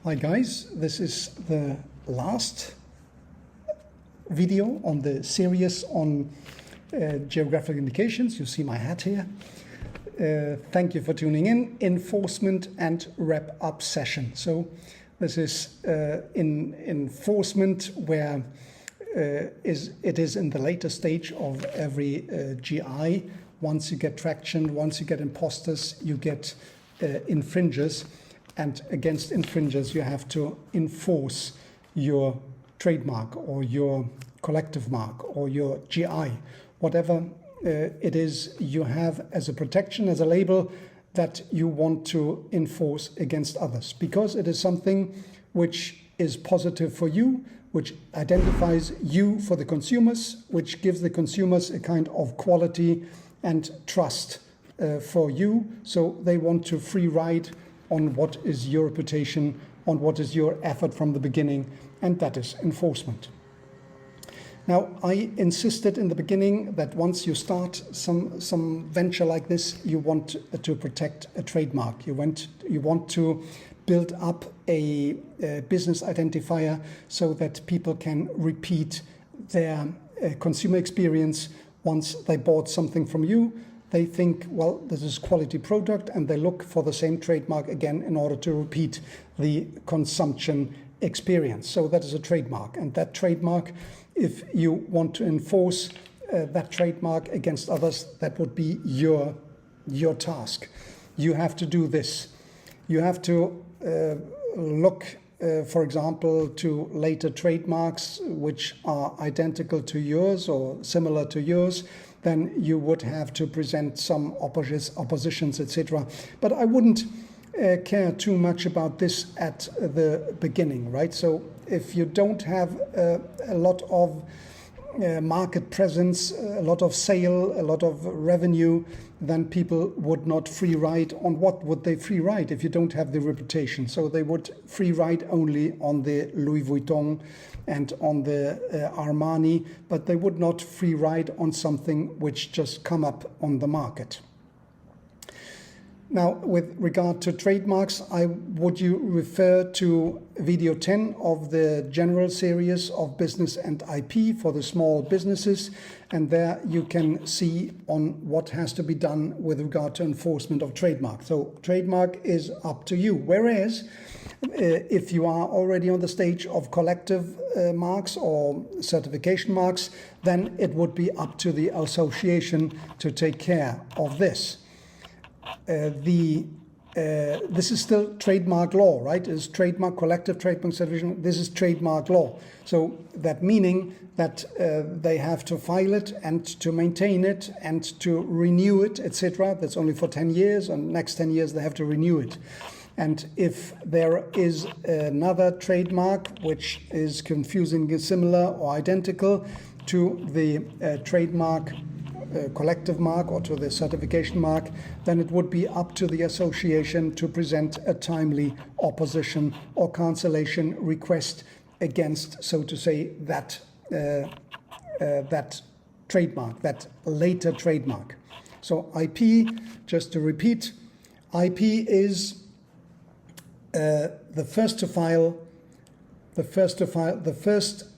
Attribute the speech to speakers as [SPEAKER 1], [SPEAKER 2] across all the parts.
[SPEAKER 1] Hi guys, this is the last video on the series on geographic indications. You see my hat here. Thank you for tuning in. Enforcement and wrap-up session. So this is in enforcement where it is in the later stage of every GI. Once you get traction, once you get imposters, you get infringers. And against infringers, you have to enforce your trademark or your collective mark or your GI, whatever it is you have as a protection, as a label that you want to enforce against others, because it is something which is positive for you, which identifies you for the consumers, which gives the consumers a kind of quality and trust for you. So they want to free ride on what is your reputation, on what is your effort from the beginning, and that is enforcement. Now, I insisted in the beginning that once you start some venture like this, you want to protect a trademark. You want to build up a business identifier so that people can repeat their consumer experience once they bought something from you. They think, well, this is quality product, and they look for the same trademark again in order to repeat the consumption experience. So that is a trademark. And that trademark, if you want to enforce that trademark against others, that would be your task. You have to do this. You have to look, for example, to later trademarks which are identical to yours or similar to yours. Then you would have to present some oppositions, etc. But I wouldn't care too much about this at the beginning, right? So if you don't have a lot of market presence, a lot of sale, a lot of revenue, then people would not free ride. On what would they free ride if you don't have the reputation? So they would free ride only on the Louis Vuitton and on the Armani, but they would not free ride on something which just come up on the market. Now, with regard to trademarks, I would you refer to video 10 of the general series of business and IP for the small businesses, and there you can see on what has to be done with regard to enforcement of trademark. So trademark is up to you, whereas if you are already on the stage of collective marks or certification marks, then it would be up to the association to take care of this. This is still trademark law, right? It's trademark, collective trademark certification. This is trademark law. So that meaning that they have to file it and to maintain it and to renew it, etc. That's only for 10 years, and next 10 years they have to renew it. And if there is another trademark which is confusing, similar or identical to the trademark collective mark or to the certification mark, then it would be up to the association to present a timely opposition or cancellation request against, so to say, that trademark, that later trademark. So IP, just to repeat, IP is the first to file, the first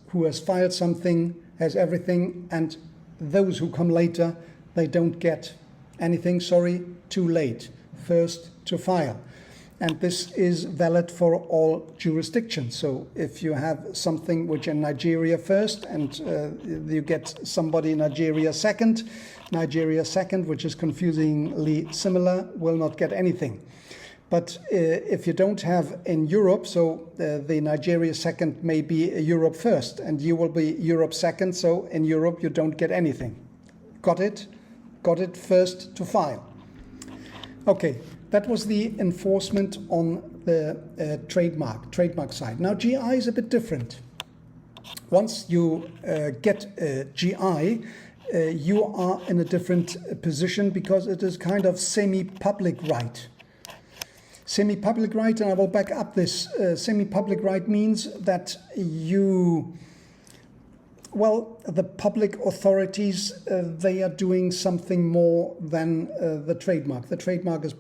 [SPEAKER 1] who has filed something has everything, and those who come later, they don't get anything. Sorry, too late. First to file. And this is valid for all jurisdictions. So if you have something which in Nigeria first and you get somebody in Nigeria second, which is confusingly similar, will not get anything. But if you don't have in Europe, so the Nigeria second may be Europe first, and you will be Europe second, so in Europe you don't get anything. Got it? Got it first to file. Okay, that was the enforcement on the trademark side. Now GI is a bit different. Once you get a GI, you are in a different position because it is kind of semi-public right. Semi-public right, and I will back up this. Semi-public right means that you Well, the public authorities, they are doing something more than the trademark. The trademark is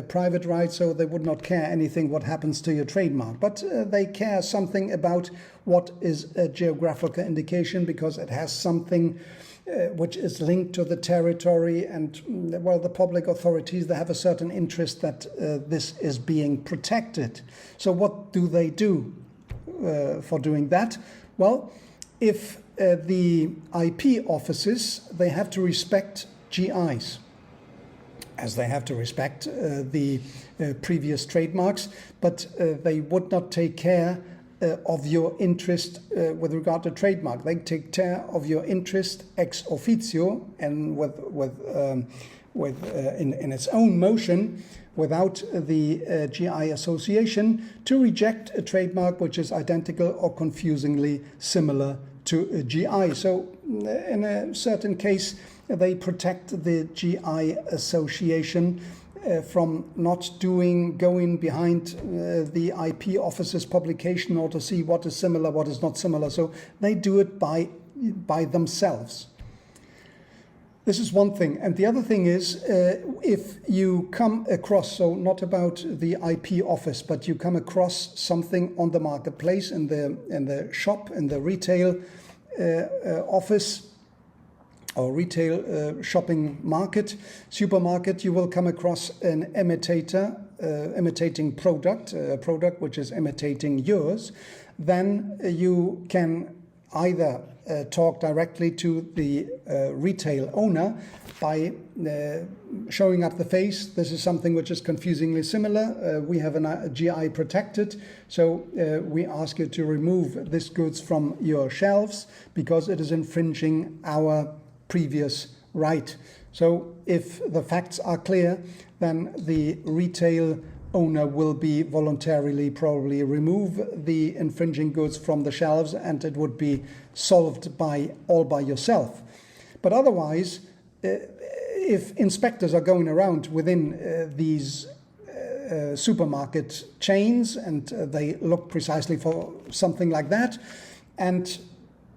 [SPEAKER 1] private right, so they would not care anything what happens to your trademark. But they care something about what is a geographical indication, because it has something which is linked to the territory. And, well, the public authorities, they have a certain interest that this is being protected. So what do they do for doing that? Well, if the IP offices, they have to respect GIs, as they have to respect the previous trademarks, but they would not take care of your interest with regard to trademark. They take care of your interest ex officio and in its own motion, without the GI association, to reject a trademark which is identical or confusingly similar to a GI. So in a certain case, they protect the GI association from not going behind the IP office's publication or to see what is similar, what is not similar. So they do it by themselves. This is one thing. And the other thing is, if you come across, so not about the IP office, but you come across something on the marketplace, in the shop, in the retail office or retail shopping market, supermarket, you will come across an imitating product, a product which is imitating yours. Then you can either talk directly to the retail owner by showing up the face. This is something which is confusingly similar. We have a GI protected, so we ask you to remove this goods from your shelves because it is infringing our previous right. So if the facts are clear, then the retail owner will be voluntarily probably remove the infringing goods from the shelves, and it would be solved all by yourself. But otherwise, if inspectors are going around within these supermarket chains and they look precisely for something like that, and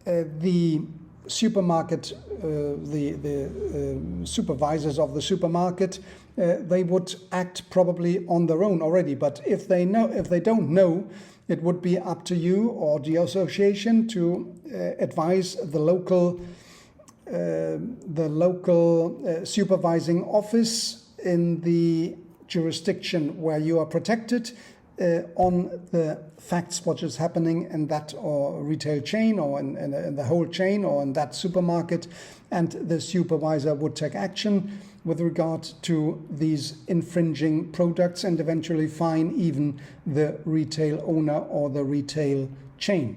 [SPEAKER 1] the supermarket, the supervisors of the supermarket, they would act probably on their own already. But if they don't know, it would be up to you or the association to advise the local supervising office in the jurisdiction where you are protected on the facts, what is happening in that or retail chain or in the whole chain or in that supermarket, and the supervisor would take action with regard to these infringing products and eventually fine even the retail owner or the retail chain.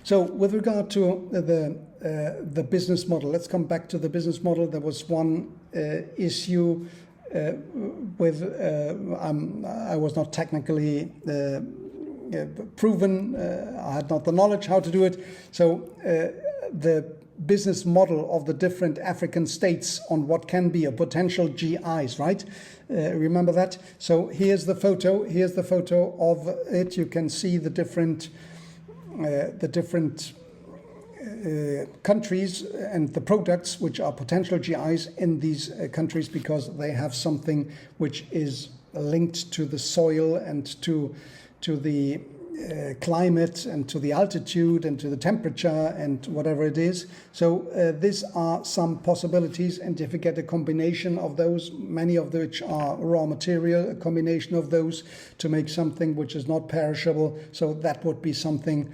[SPEAKER 1] So with regard to the business model, let's come back to the business model. There was one issue with I was not technically proven. I had not the knowledge how to do it. So the business model of the different African states on what can be a potential GIs, right? Remember that? So here's the photo. Here's the photo of it. You can see the different countries and the products which are potential GIs in these countries, because they have something which is linked to the soil and to the climate and to the altitude and to the temperature and whatever it is. So these are some possibilities, and if you get a combination of those, many of which are raw material, a combination of those to make something which is not perishable, so that would be something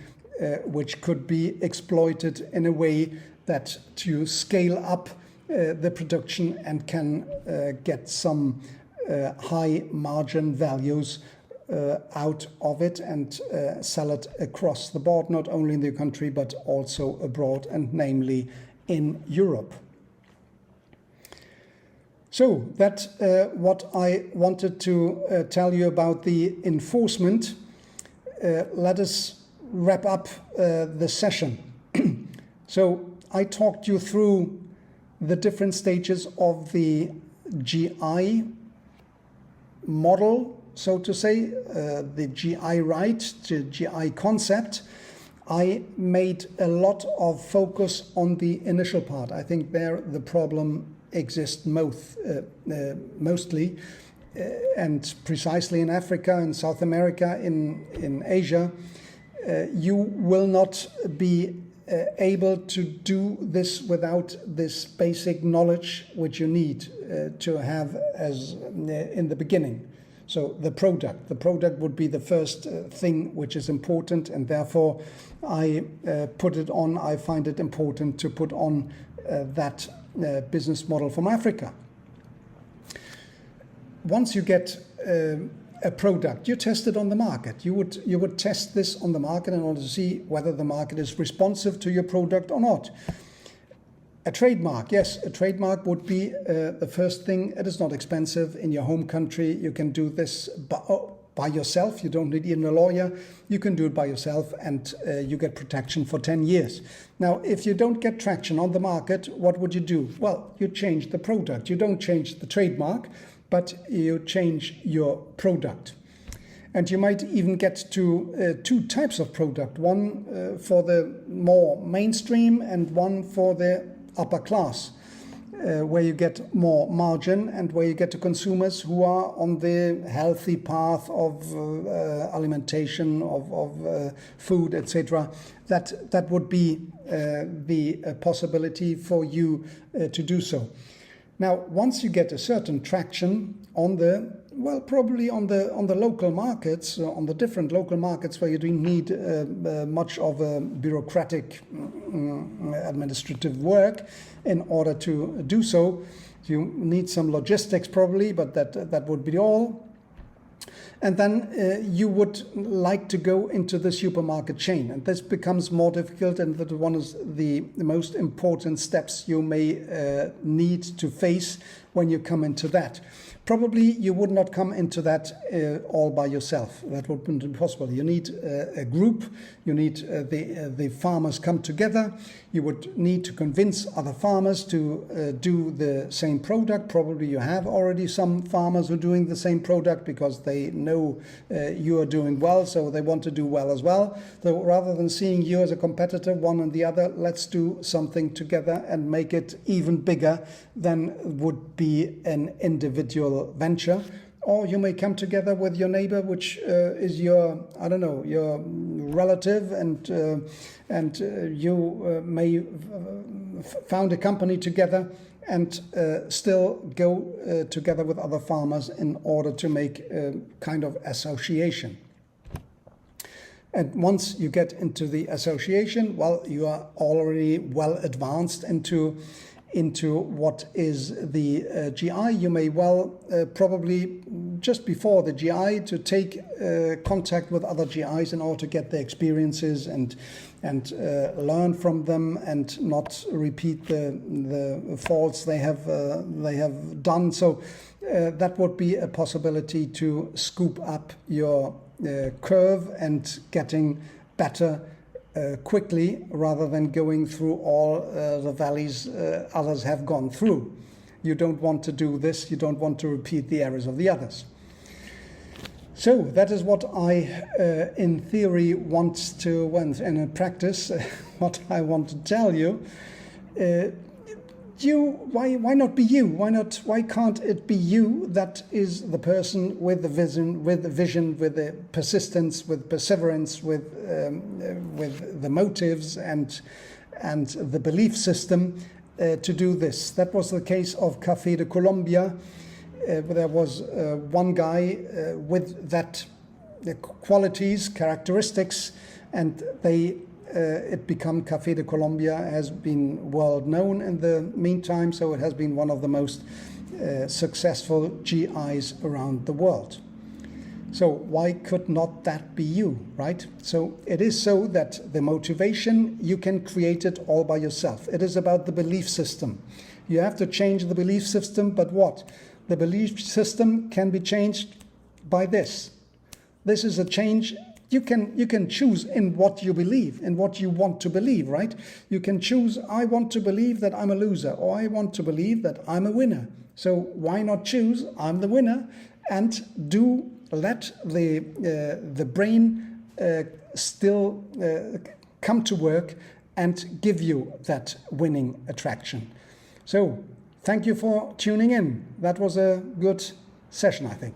[SPEAKER 1] which could be exploited in a way that to scale up the production and can get some high margin values out of it and sell it across the board, not only in the country but also abroad, and namely in Europe. So that's what I wanted to tell you about the enforcement. Let us wrap up the session. So I talked you through the different stages of the GI model, so to say, the GI right, the GI concept. I made a lot of focus on the initial part. I think there the problem exists mostly and precisely in Africa, in South America, in Asia. You will not be able to do this without this basic knowledge which you need to have as in the beginning. So the product would be the first thing which is important, and therefore I find it important to put on that business model from Africa. Once you get a product, you test it on the market. You would test this on the market in order to see whether the market is responsive to your product or not. A trademark, yes, a trademark would be the first thing. It is not expensive in your home country. You can do this by yourself. You don't need even a lawyer. You can do it by yourself, and you get protection for 10 years. Now, if you don't get traction on the market, what would you do? Well, you change the product. You don't change the trademark, but you change your product. And you might even get to two types of product, one for the more mainstream and one for the upper class, where you get more margin and where you get to consumers who are on the healthy path of alimentation, of food, etc. That would be the possibility for you to do so. Now, once you get a certain traction on probably on the local markets, on the different local markets where you don't need much of a bureaucratic administrative work in order to do so. You need some logistics probably, but that would be all. And then you would like to go into the supermarket chain, and this becomes more difficult, and that one is the most important steps you may need to face when you come into that. Probably you would not come into that all by yourself. That would be impossible. You need a group. You need the farmers come together. You would need to convince other farmers to do the same product. Probably you have already some farmers who are doing the same product because they know you are doing well, so they want to do well as well. So rather than seeing you as a competitor, one and the other, let's do something together and make it even bigger than would be an individual venture. Or you may come together with your neighbor, which is your relative, and you may found a company together and still go together with other farmers in order to make a kind of association. And once you get into the association, well, you are already well advanced into what is the GI. You may probably just before the GI to take contact with other GIs in order to get their experiences and learn from them and not repeat the faults they have done. So that would be a possibility to scoop up your curve and getting better quickly, rather than going through all the valleys others have gone through. You don't want to do this. You don't want to repeat the errors of the others. So that is what I, in theory, want to, and in practice, what I want to tell you. Why not be you? Why can't it be you that is the person with the vision, with the persistence, with perseverance, with the motives and the belief system to do this? That was the case of Café de Colombia. There was one guy with that qualities, characteristics, and it become Café de Colombia, has been world known in the meantime, so it has been one of the most successful GIs around the world. So why could not that be you, right? So it is so that the motivation, you can create it all by yourself. It is about the belief system. You have to change the belief system, but what? The belief system can be changed by this. This is a change. You can choose in what you believe, in what you want to believe, right? You can choose, I want to believe that I'm a loser, or I want to believe that I'm a winner. So why not choose, I'm the winner, and let the brain still come to work and give you that winning attraction. So thank you for tuning in. That was a good session, I think.